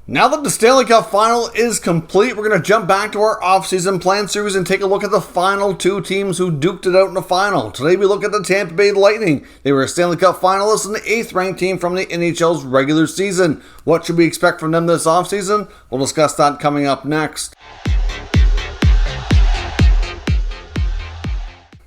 Now that the Stanley Cup Final is complete, we're going to jump back to our off-season plan series and take a look at the final two teams who duked it out in the final. Today we look at the Tampa Bay Lightning. They were a Stanley Cup finalist and the 8th ranked team from the NHL's regular season. What should we expect from them this off-season? We'll discuss that coming up next.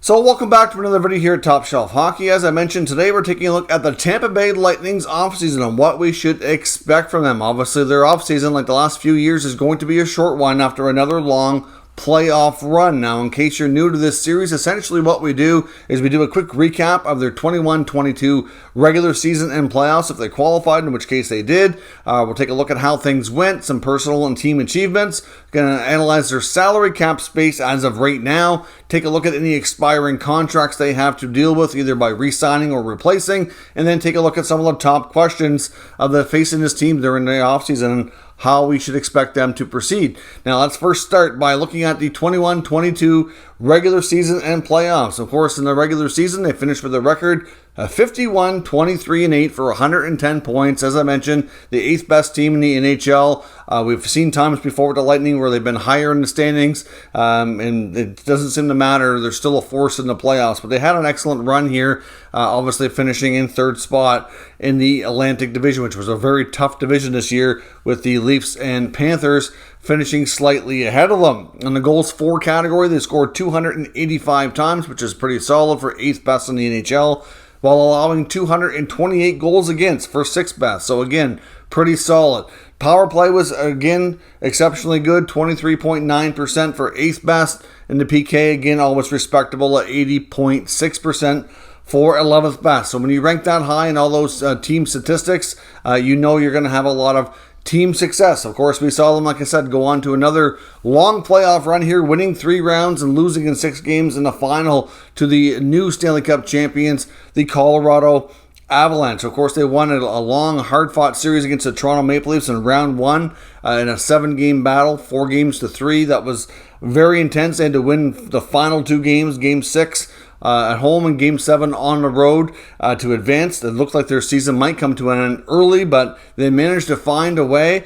So welcome back to another video here at Top Shelf Hockey. As I mentioned, today we're taking a look at the Tampa Bay Lightning's offseason and what we should expect from them. Obviously, their offseason, like the last few years, is going to be a short one after another long playoff run. Now, in case you're new to this series, essentially what we do is we do a quick recap of their 21-22 regular season and playoffs if they qualified, in which case they did. We'll take a look at how things went, some personal and team achievements. Going to analyze their salary cap space as of right now. Take a look at any expiring contracts they have to deal with, either by re-signing or replacing, and then take a look at some of the top questions of the facing this team during the offseason and how we should expect them to proceed. Now, let's first start by looking at the 21-22 regular season and playoffs. Of course, in the regular season, they finished with a record 51-23-8 for 110 points. As I mentioned, the 8th best team in the NHL. We've seen times before with the Lightning where they've been higher in the standings, and it doesn't seem to matter. They're still a force in the playoffs, but they had an excellent run here, obviously finishing in third spot in the Atlantic Division, which was a very tough division this year with the Leafs and Panthers finishing slightly ahead of them. In the goals for category, they scored 285 times, which is pretty solid for 8th best in the NHL, while allowing 228 goals against for 6th best. So again, pretty solid. Power play was, again, exceptionally good, 23.9% for 8th best. And the PK, again, always respectable at 80.6% for 11th best. So when you rank that high in all those team statistics, you know you're going to have a lot of team success. Of course, we saw them, like I said, go on to another long playoff run here, winning 3 rounds and losing in 6 games in the final to the new Stanley Cup champions, the Colorado Avalanche. Of course, they won a long, hard-fought series against the Toronto Maple Leafs in round 1 in a 7-game battle, 4-3. That was very intense. They had to win the final 2 games, Game 6 at home and Game 7 on the road to advance. It looked like their season might come to an end early, but they managed to find a way.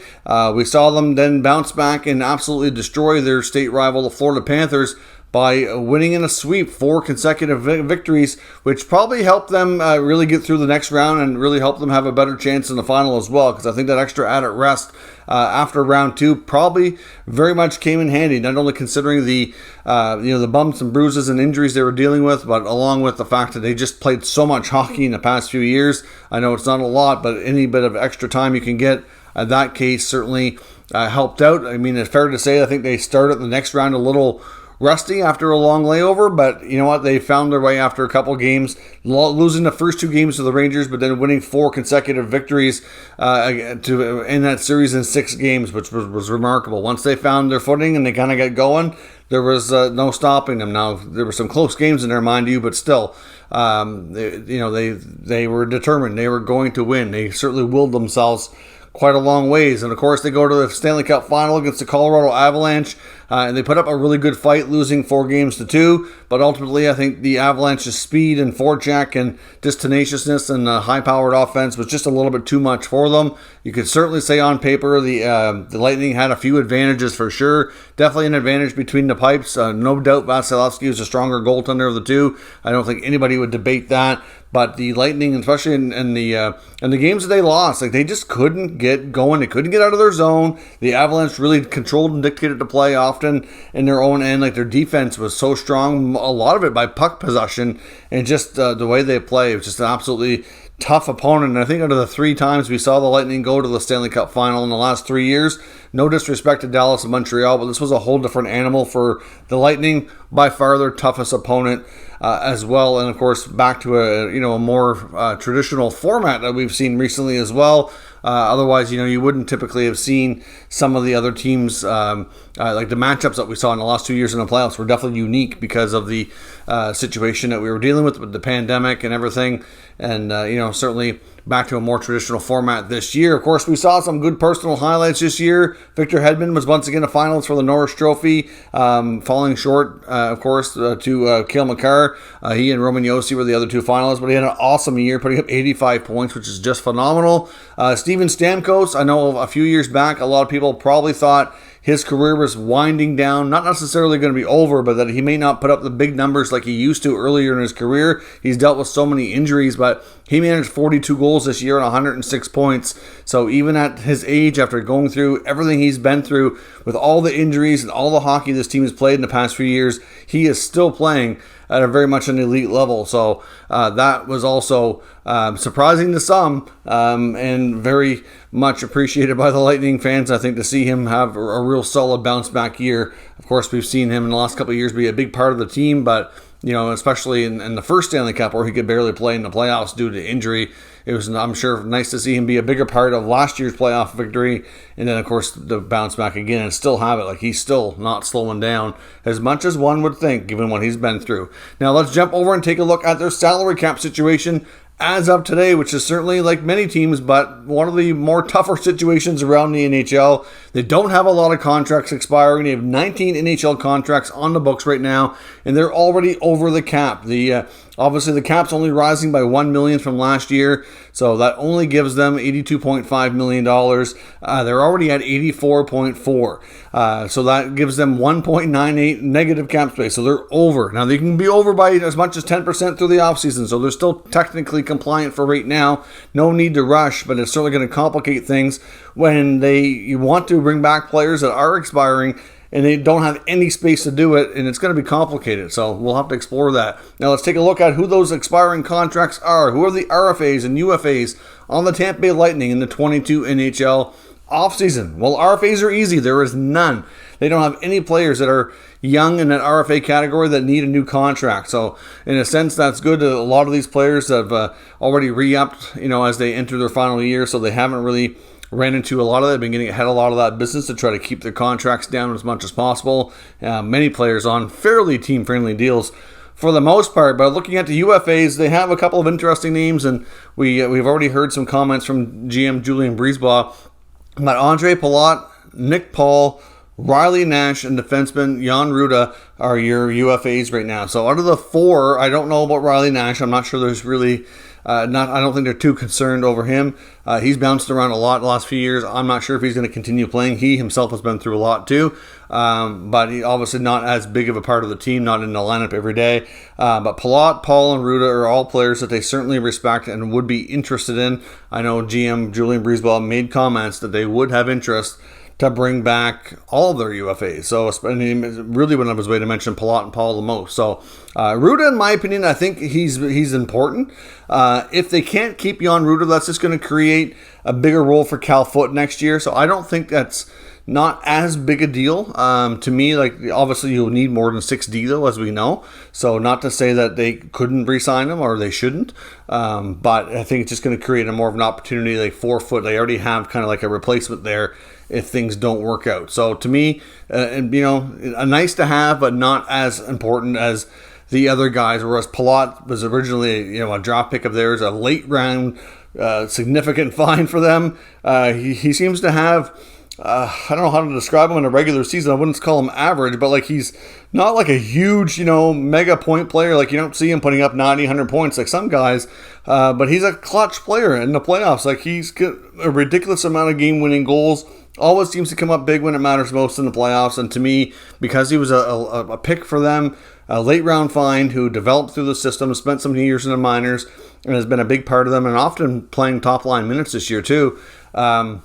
We saw them then bounce back and absolutely destroy their state rival, the Florida Panthers, by winning in a sweep, 4 consecutive victories, which probably helped them really get through the next round and really helped them have a better chance in the final as well, because I think that extra added rest after round 2 probably very much came in handy, not only considering the bumps and bruises and injuries they were dealing with, but along with the fact that they just played so much hockey in the past few years. I know it's not a lot, but any bit of extra time you can get in that case certainly helped out. I mean, it's fair to say I think they started the next round a little rusty after a long layover, but you know what? They found their way after a couple games, losing the first 2 games to the Rangers, but then winning 4 consecutive victories to end that series in 6 games, which was remarkable. Once they found their footing and they kind of got going, there was no stopping them. Now, there were some close games in there, mind you, but still, they were determined. They were going to win. They certainly willed themselves quite a long ways. And of course, they go to the Stanley Cup Final against the Colorado Avalanche, and they put up a really good fight, losing 4-2. But ultimately, I think the Avalanche's speed and forecheck and just tenaciousness and high-powered offense was just a little bit too much for them. You could certainly say on paper the Lightning had a few advantages for sure. Definitely an advantage between the pipes. No doubt Vasilevsky was a stronger goaltender of the two. I don't think anybody would debate that. But the Lightning, especially in the games that they lost, like they just couldn't get going. They couldn't get out of their zone. The Avalanche really controlled and dictated the play often in their own end. Like their defense was so strong, a lot of it by puck possession and just the way they play. It was just an absolutely tough opponent. And I think out of the 3 times we saw the Lightning go to the Stanley Cup Final in the last 3 years, no disrespect to Dallas and Montreal, but this was a whole different animal for the Lightning. By far their toughest opponent as well. And of course, back to a more traditional format that we've seen recently as well. Otherwise, you wouldn't typically have seen some of the other teams, like the matchups that we saw in the last 2 years in the playoffs were definitely unique because of the situation that we were dealing with the pandemic and everything. And, certainly back to a more traditional format this year. Of course, we saw some good personal highlights this year. Victor Hedman was once again a finalist for the Norris Trophy, falling short, of course, to Cale Makar. He and Roman Josi were the other two finalists, but he had an awesome year, putting up 85 points, which is just phenomenal. Steven Stamkos, I know a few years back, a lot of people probably thought his career was winding down, not necessarily going to be over, but that he may not put up the big numbers like he used to earlier in his career. He's dealt with so many injuries, but he managed 42 goals this year and 106 points. So even at his age, after going through everything he's been through with all the injuries and all the hockey this team has played in the past few years, he is still playing at a very much an elite level. So that was also surprising to some and very much appreciated by the Lightning fans, I think, to see him have a real solid bounce back year. Of course, we've seen him in the last couple of years be a big part of the team, but especially in the first Stanley Cup where he could barely play in the playoffs due to injury, it was, I'm sure, nice to see him be a bigger part of last year's playoff victory, and then, of course, the bounce back again and still have it. Like, he's still not slowing down as much as one would think, given what he's been through. Now, let's jump over and take a look at their salary cap situation as of today, which is certainly, like many teams, but one of the more tougher situations around the NHL. They don't have a lot of contracts expiring. They have 19 NHL contracts on the books right now, and they're already over the cap. Obviously, the cap's only rising by $1 million from last year, so that only gives them $82.5 million. They're already at 84.4, so that gives them 1.98 negative cap space, so they're over. Now, they can be over by as much as 10% through the offseason, so they're still technically compliant for right now. No need to rush, but it's certainly going to complicate things when you want to bring back players that are expiring and they don't have any space to do it, and it's going to be complicated. So we'll have to explore that. Now let's take a look at who those expiring contracts are. Who are the RFAs and UFAs on the Tampa Bay Lightning in the 22 NHL offseason? Well, RFAs are easy. There is none. They don't have any players that are young in that RFA category that need a new contract. So in a sense, that's good. A lot of these players have already re-upped, as they enter their final year, so they haven't really ran into a lot of that. They've been getting ahead of a lot of that business to try to keep their contracts down as much as possible. Many players on fairly team-friendly deals for the most part. But looking at the UFAs, they have a couple of interesting names, and we've already heard some comments from GM Julien Brisebois about Andre Palat, Nick Paul, Riley Nash, and defenseman Jan Ruda are your UFAs right now. So out of the four, I don't know about Riley Nash. I'm not sure there's really I don't think they're too concerned over him. He's bounced around a lot the last few years. I'm not sure if he's going to continue playing. He himself has been through a lot too, but he obviously not as big of a part of the team, not in the lineup every day. But Palat, Paul, and Ruda are all players that they certainly respect and would be interested in. I know GM Julien Brisebois made comments that they would have interest to bring back all of their UFAs. So he really went out of his way to mention Palat and Paul the most. So Ruda, in my opinion, I think he's important. If they can't keep Jan Ruda, that's just going to create a bigger role for Cal Foote next year. So I don't think that's not as big a deal. To me, like, obviously you'll need more than 6D though, as we know. So not to say that they couldn't re-sign him or they shouldn't. But I think it's just going to create more of an opportunity, like 4 foot. They already have kind of like a replacement there if things don't work out. So to me, a nice to have, but not as important as the other guys. Whereas Palat was originally, a draft pick of theirs, a late round, significant find for them. He seems to have, I don't know how to describe him in a regular season. I wouldn't call him average, but like he's not like a huge, mega point player. Like you don't see him putting up 90, 100 points like some guys, but he's a clutch player in the playoffs. Like he's got a ridiculous amount of game-winning goals. Always seems to come up big when it matters most in the playoffs. And to me, because he was a pick for them, a late round find who developed through the system, spent some years in the minors, and has been a big part of them, and often playing top line minutes this year too. In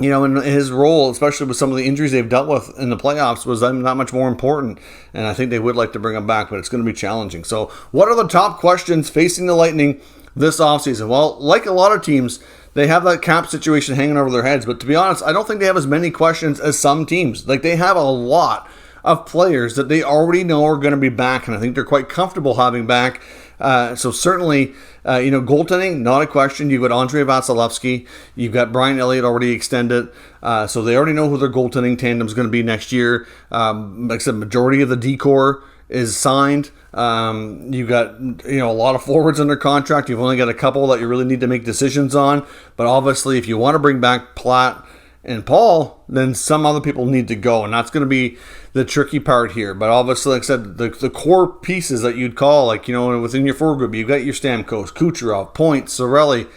his role, especially with some of the injuries they've dealt with in the playoffs, was that much more important. And I think they would like to bring him back, but it's going to be challenging. So what are the top questions facing the Lightning this offseason? Well, like a lot of teams, they have that cap situation hanging over their heads. But to be honest, I don't think they have as many questions as some teams. Like, they have a lot of players that they already know are going to be back, and I think they're quite comfortable having back. So certainly, goaltending, not a question. You've got Andrei Vasilevsky. You've got Brian Elliott already extended. So they already know who their goaltending tandem is going to be next year. Like I said, majority of the D-core is signed. You've got a lot of forwards under contract. You've only got a couple that you really need to make decisions on. But obviously, if you want to bring back Platt and Paul, then some other people need to go, and that's going to be the tricky part here. But obviously, like I said, the core pieces that you'd call, within your forward group, you've got your Stamkos, Kucherov, Point, Cirelli.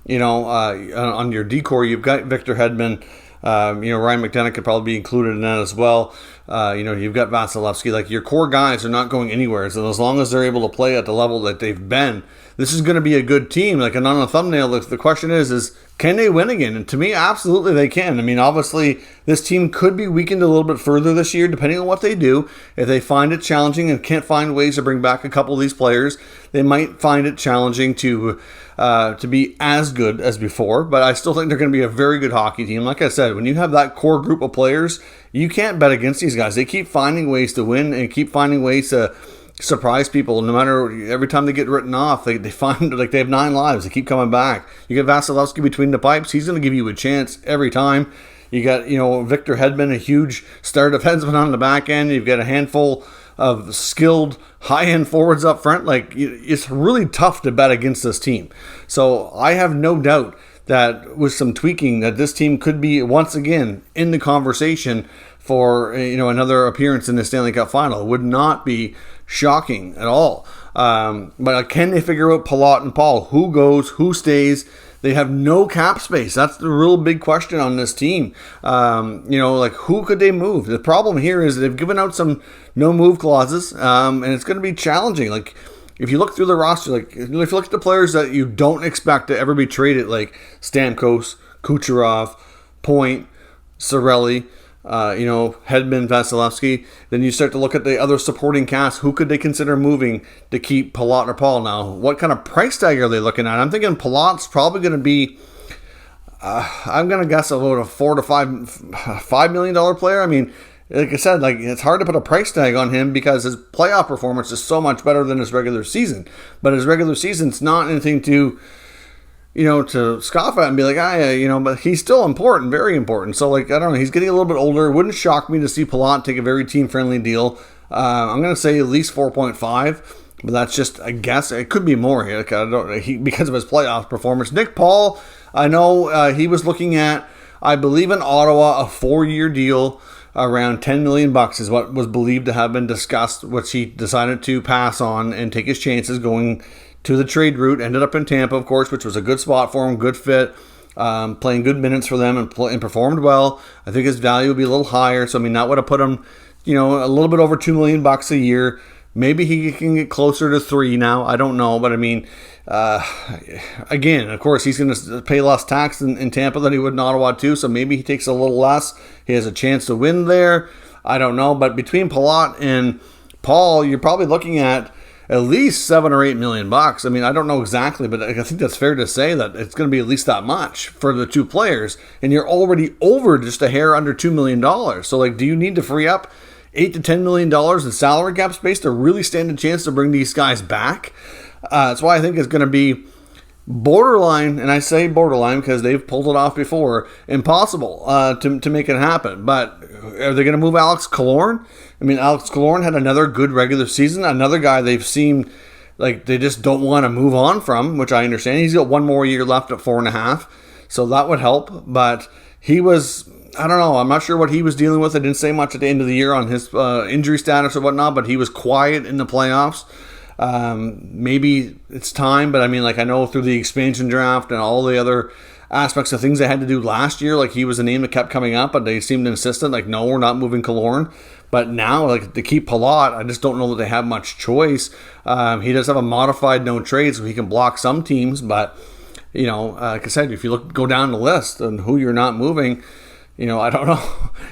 On your decor, you've got Victor Hedman. Ryan McDonough could probably be included in that as well. You've got Vasilevsky. Like, your core guys are not going anywhere. So as long as they're able to play at the level that they've been, this is going to be a good team. Like, and on a thumbnail, the question is can they win again? And to me, absolutely they can. I mean, obviously, this team could be weakened a little bit further this year, depending on what they do. If they find it challenging and can't find ways to bring back a couple of these players, they might find it challenging to be as good as before. But I still think they're going to be a very good hockey team. Like I said, when you have that core group of players, you can't bet against these guys. They keep finding ways to win and keep finding ways to surprise people. No matter, every time they get written off, they find like they have 9 lives. They keep coming back. You get Vasilevsky between the pipes, he's going to give you a chance every time. You got Victor Hedman, a huge star defenseman on the back end. You've got a handful of skilled high-end forwards up front. Like, it's really tough to bet against this team. So I have no doubt that with some tweaking, that this team could be once again in the conversation for another appearance in the Stanley Cup Final. It would not be shocking at all. But can they figure out Palat and Paul? Who goes? Who stays? They have no cap space. That's the real big question on this team. Who could they move? The problem here is they've given out some no-move clauses, and it's going to be challenging. Like, if you look through the roster, like if you look at the players that you don't expect to ever be traded, like Stamkos, Kucherov, Point, Cirelli, Hedman, Vasilevsky, then you start to look at the other supporting cast. Who could they consider moving to keep Palat or Paul? Now, what kind of price tag are they looking at? I'm thinking Palat's probably going to be, I'm going to guess about a $4 to $5 million player. I mean, like I said, it's hard to put a price tag on him because his playoff performance is so much better than his regular season. But his regular season's not anything to scoff at and be like, but he's still important, very important. So, I don't know, he's getting a little bit older. It wouldn't shock me to see Palat take a very team-friendly deal. I'm going to say at least 4.5, but that's just a guess. It could be more here because of his playoff performance. Nick Paul, I know he was looking at, I believe in Ottawa, a 4-year deal around $10 million is what was believed to have been discussed, which he decided to pass on and take his chances going to the trade route. Ended up in Tampa, of course, which was a good spot for him, good fit, playing good minutes for them and performed well. I think his value would be a little higher. So, I mean, that would have put him, a little bit over $2 million a year. Maybe he can get closer to 3 now. I don't know. But, I mean, again, of course, he's going to pay less tax in Tampa than he would in Ottawa, too. So maybe he takes a little less. He has a chance to win there. I don't know. But between Palat and Paul, you're probably looking at least $7 or $8 million. I mean, I don't know exactly, but I think that's fair to say that it's going to be at least that much for the two players. And you're already over just a hair under $2 million. So, do you need to free up $8 to $10 million in salary cap space to really stand a chance to bring these guys back? That's why I think it's going to be borderline, and I say borderline because they've pulled it off before, impossible to make it happen. But are they going to move Alex Killorn? I mean, Alex Killorn had another good regular season, another guy they've seemed like they just don't want to move on from, which I understand. He's got 1 more year left at 4.5, so that would help. But he was, I don't know, I'm not sure what he was dealing with. I didn't say much at the end of the year on his injury status or whatnot, but he was quiet in the playoffs. Maybe it's time, but I mean, I know through the expansion draft and all the other aspects of things they had to do last year, he was a name that kept coming up, but they seemed insistent, no, we're not moving Killorn. But now, to keep Palat, I just don't know that they have much choice. He does have a modified no trade, so he can block some teams, but, like I said, if you go down the list and who you're not moving, I don't know.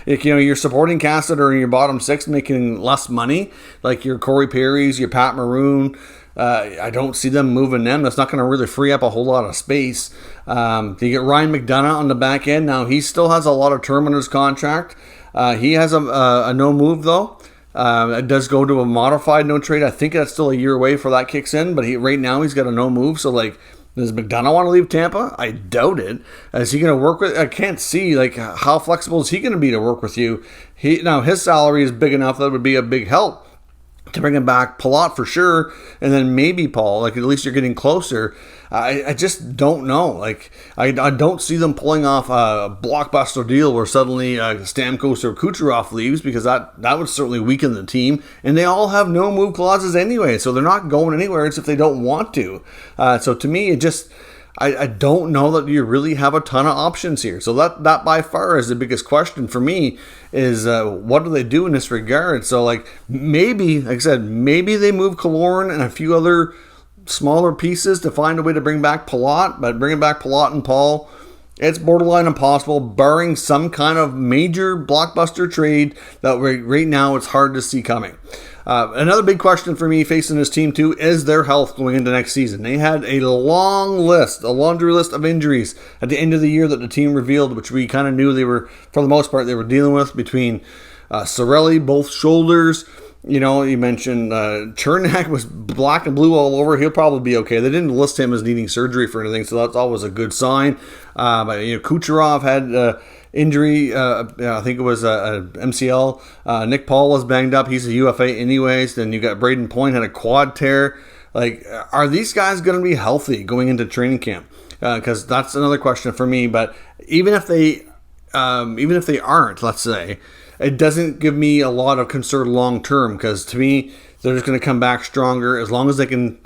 You're supporting cast that are in your bottom 6 making less money, like your Corey Perry's, your Pat Maroon. I don't see them moving them. That's not going to really free up a whole lot of space. You get Ryan McDonough on the back end. Now, he still has a lot of term in his contract. He has a no move, though. It does go to a modified no trade. I think that's still a year away before that kicks in, but right now he's got a no move. So, does McDonough want to leave Tampa? I doubt it. Is he going to work with? I can't see how flexible is he going to be to work with you. Now his salary is big enough that would be a big help. to bringing back Palat for sure, and then maybe Paul. Like, at least you're getting closer. I just don't know. Like, I don't see them pulling off a blockbuster deal where suddenly Stamkos or Kucherov leaves, because that would certainly weaken the team. And they all have no move clauses anyway, so they're not going anywhere. It's if they don't want to. So to me, it just... I don't know that you really have a ton of options here. So that by far is the biggest question for me, is what do they do in this regard? So, like, maybe, like I said, maybe they move Killorn and a few other smaller pieces to find a way to bring back Palat, but bringing back Palat and Paul, it's borderline impossible, barring some kind of major blockbuster trade that right now it's hard to see coming. Another big question for me facing this team too is their health going into next season. They had a laundry list of injuries at the end of the year that the team revealed, which we kind of knew they were, for the most part, they were dealing with, between Cirelli, both shoulders. You know, you mentioned Chernak was black and blue all over. He'll probably be okay. They didn't list him as needing surgery for anything, so that's always a good sign. But Kucherov had injury. I think it was MCL. Nick Paul was banged up. He's a UFA anyways. Then you got Braden Point had a quad tear. Like, are these guys going to be healthy going into training camp? Because that's another question for me. But even if they aren't, let's say, it doesn't give me a lot of concern long term, because to me, they're just going to come back stronger as long as they can,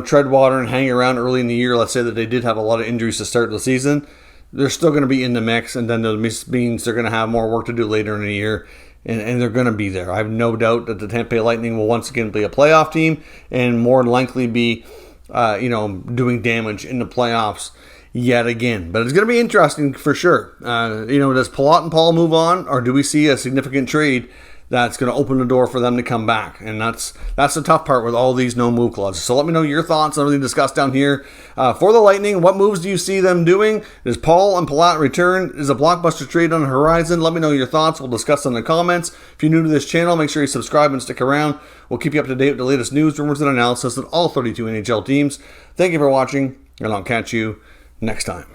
tread water and hang around early in the year. Let's say that they did have a lot of injuries to start the season. They're still going to be in the mix, and then that means they're going to have more work to do later in the year, and they're going to be there. I have no doubt that the Tampa Bay Lightning will once again be a playoff team and more than likely be, doing damage in the playoffs yet again. But it's going to be interesting for sure. Does Palat and Paul move on, or do we see a significant trade that's going to open the door for them to come back? And that's the tough part with all these no move clauses. So let me know your thoughts on everything discussed down here. For the Lightning, what moves do you see them doing? Does Paul and Palat return? Is a blockbuster trade on the horizon? Let me know your thoughts. We'll discuss in the comments. If you're new to this channel, make sure you subscribe and stick around. We'll keep you up to date with the latest news, rumors, and analysis of all 32 NHL teams. Thank you for watching, and I'll catch you next time.